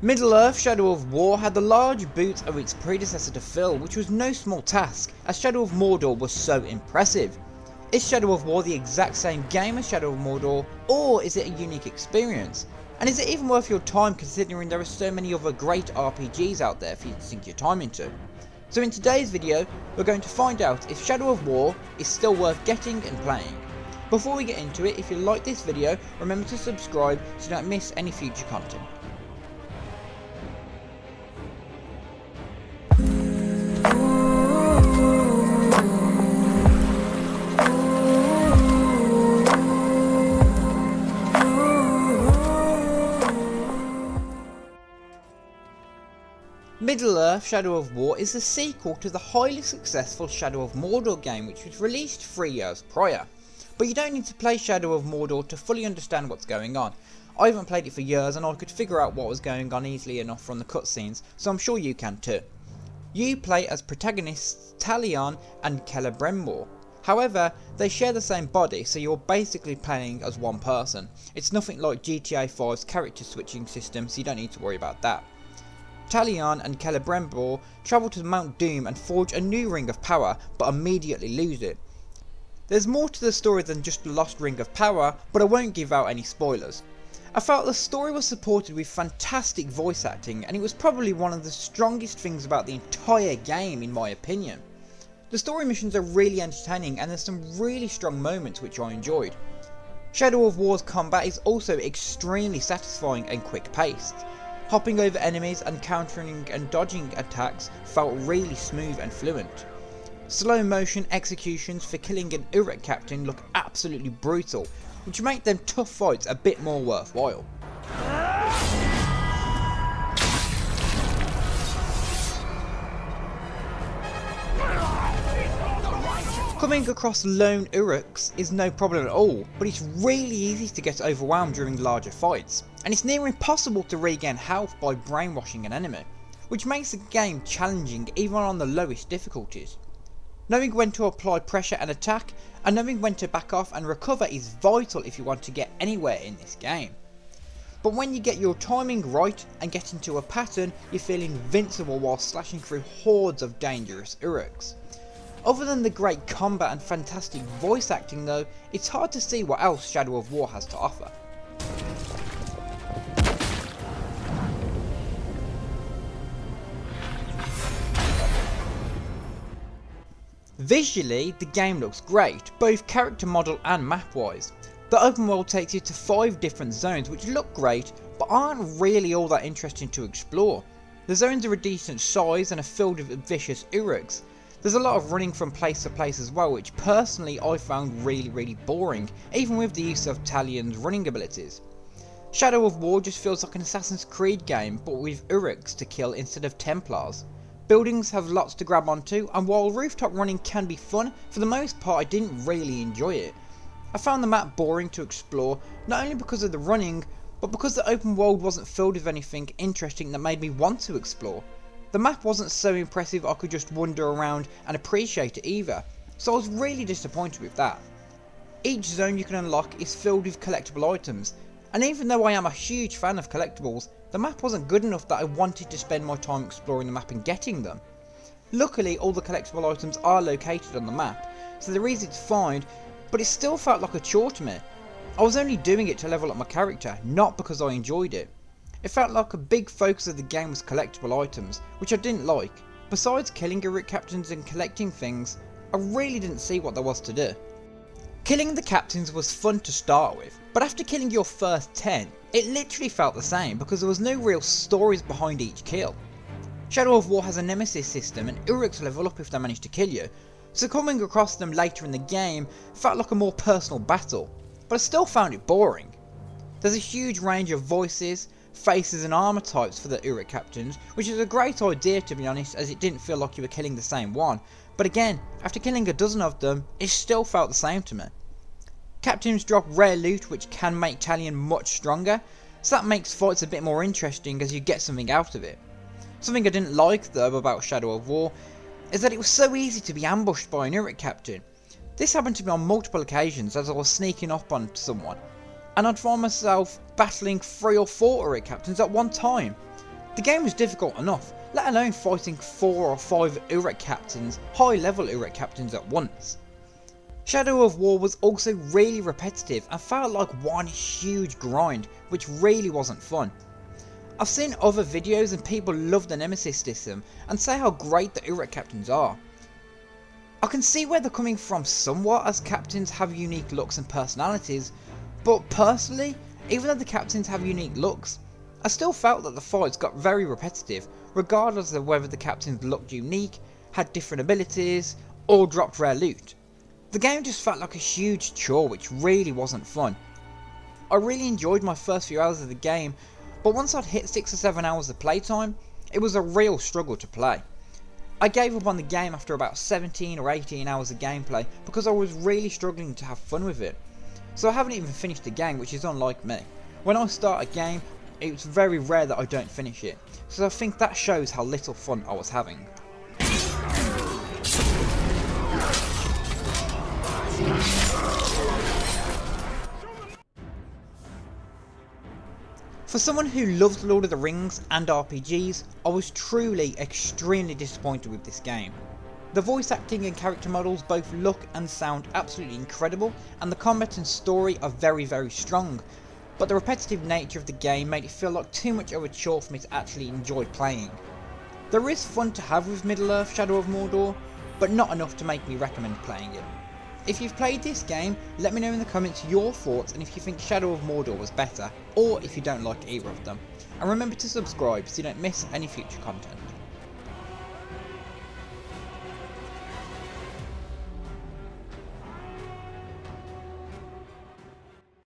Middle-earth Shadow of War had the large boots of its predecessor to fill, which was no small task, as Shadow of Mordor was so impressive. Is Shadow of War the exact same game as Shadow of Mordor, or is it a unique experience? And is it even worth your time considering there are so many other great RPGs out there for you to sink your time into? So in today's video, we're going to find out if Shadow of War is still worth getting and playing. Before we get into it, if you like this video, remember to subscribe so you don't miss any future content. Middle-earth Shadow of War is the sequel to the highly successful Shadow of Mordor game, which was released 3 years prior. But you don't need to play Shadow of Mordor to fully understand what's going on. I haven't played it for years and I could figure out what was going on easily enough from the cutscenes, so I'm sure you can too. You play as protagonists Talion and Celebrimbor. However, they share the same body, so you're basically playing as one person. It's nothing like GTA 5's character switching system, so you don't need to worry about that. Talion and Celebrimbor travel to Mount Doom and forge a new ring of power, but immediately lose it. There's more to the story than just the lost ring of power, but I won't give out any spoilers. I felt the story was supported with fantastic voice acting, and it was probably one of the strongest things about the entire game in my opinion. The story missions are really entertaining and there's some really strong moments which I enjoyed. Shadow of War's combat is also extremely satisfying and quick paced. Hopping over enemies and countering and dodging attacks felt really smooth and fluent. Slow motion executions for killing an Uruk captain look absolutely brutal, which make them tough fights a bit more worthwhile. Coming across lone Uruks is no problem at all, but it's really easy to get overwhelmed during larger fights, and it's near impossible to regain health by brainwashing an enemy, which makes the game challenging even on the lowest difficulties. Knowing when to apply pressure and attack, and knowing when to back off and recover is vital if you want to get anywhere in this game. But when you get your timing right and get into a pattern, you feel invincible while slashing through hordes of dangerous Uruks. Other than the great combat and fantastic voice acting though, it's hard to see what else Shadow of War has to offer. Visually, the game looks great, both character model and map wise. The open world takes you to 5 different zones which look great, but aren't really all that interesting to explore. The zones are a decent size and are filled with vicious Uruks. There's a lot of running from place to place as well, which personally I found really boring, even with the use of Talion's running abilities. Shadow of War just feels like an Assassin's Creed game, but with Uruks to kill instead of Templars. Buildings have lots to grab onto, and while rooftop running can be fun, for the most part I didn't really enjoy it. I found the map boring to explore, not only because of the running, but because the open world wasn't filled with anything interesting that made me want to explore. The map wasn't so impressive I could just wander around and appreciate it either, so I was really disappointed with that. Each zone you can unlock is filled with collectible items, and even though I am a huge fan of collectibles, the map wasn't good enough that I wanted to spend my time exploring the map and getting them. Luckily all the collectible items are located on the map, so they're easy to find, but it still felt like a chore to me. I was only doing it to level up my character, not because I enjoyed it. It felt like a big focus of the game was collectible items, which I didn't like. Besides killing Uruk captains and collecting things, I really didn't see what there was to do. Killing the captains was fun to start with, but after killing your first 10, it literally felt the same because there was no real stories behind each kill. Shadow of War has a nemesis system and Uruks level up if they manage to kill you, so coming across them later in the game felt like a more personal battle, but I still found it boring. There's a huge range of voices, faces and armour types for the Uruk captains, which is a great idea to be honest, as it didn't feel like you were killing the same one, but again, after killing a dozen of them, it still felt the same to me. Captains drop rare loot which can make Talion much stronger, so that makes fights a bit more interesting as you get something out of it. Something I didn't like though about Shadow of War is that it was so easy to be ambushed by an Uruk captain. This happened to me on multiple occasions as I was sneaking up on someone, and I'd find myself battling 3 or 4 Uruk captains at one time. The game was difficult enough, let alone fighting 4 or 5 Uruk captains, high level Uruk captains at once. Shadow of War was also really repetitive and felt like one huge grind, which really wasn't fun. I've seen other videos and people love the Nemesis system and say how great the Uruk captains are. I can see where they're coming from somewhat, as captains have unique looks and personalities, but personally, even though the captains have unique looks, I still felt that the fights got very repetitive, regardless of whether the captains looked unique, had different abilities, or dropped rare loot. The game just felt like a huge chore which really wasn't fun. I really enjoyed my first few hours of the game, but once I'd hit 6 or 7 hours of playtime, it was a real struggle to play. I gave up on the game after about 17 or 18 hours of gameplay because I was really struggling to have fun with it. So I haven't even finished the game, which is unlike me. When I start a game, it's very rare that I don't finish it, so I think that shows how little fun I was having. For someone who loves Lord of the Rings and RPGs, I was truly extremely disappointed with this game. The voice acting and character models both look and sound absolutely incredible, and the combat and story are very strong, but the repetitive nature of the game made it feel like too much of a chore for me to actually enjoy playing. There is fun to have with Middle-earth Shadow of Mordor, but not enough to make me recommend playing it. If you've played this game, let me know in the comments your thoughts and if you think Shadow of Mordor was better, or if you don't like either of them. And remember to subscribe so you don't miss any future content.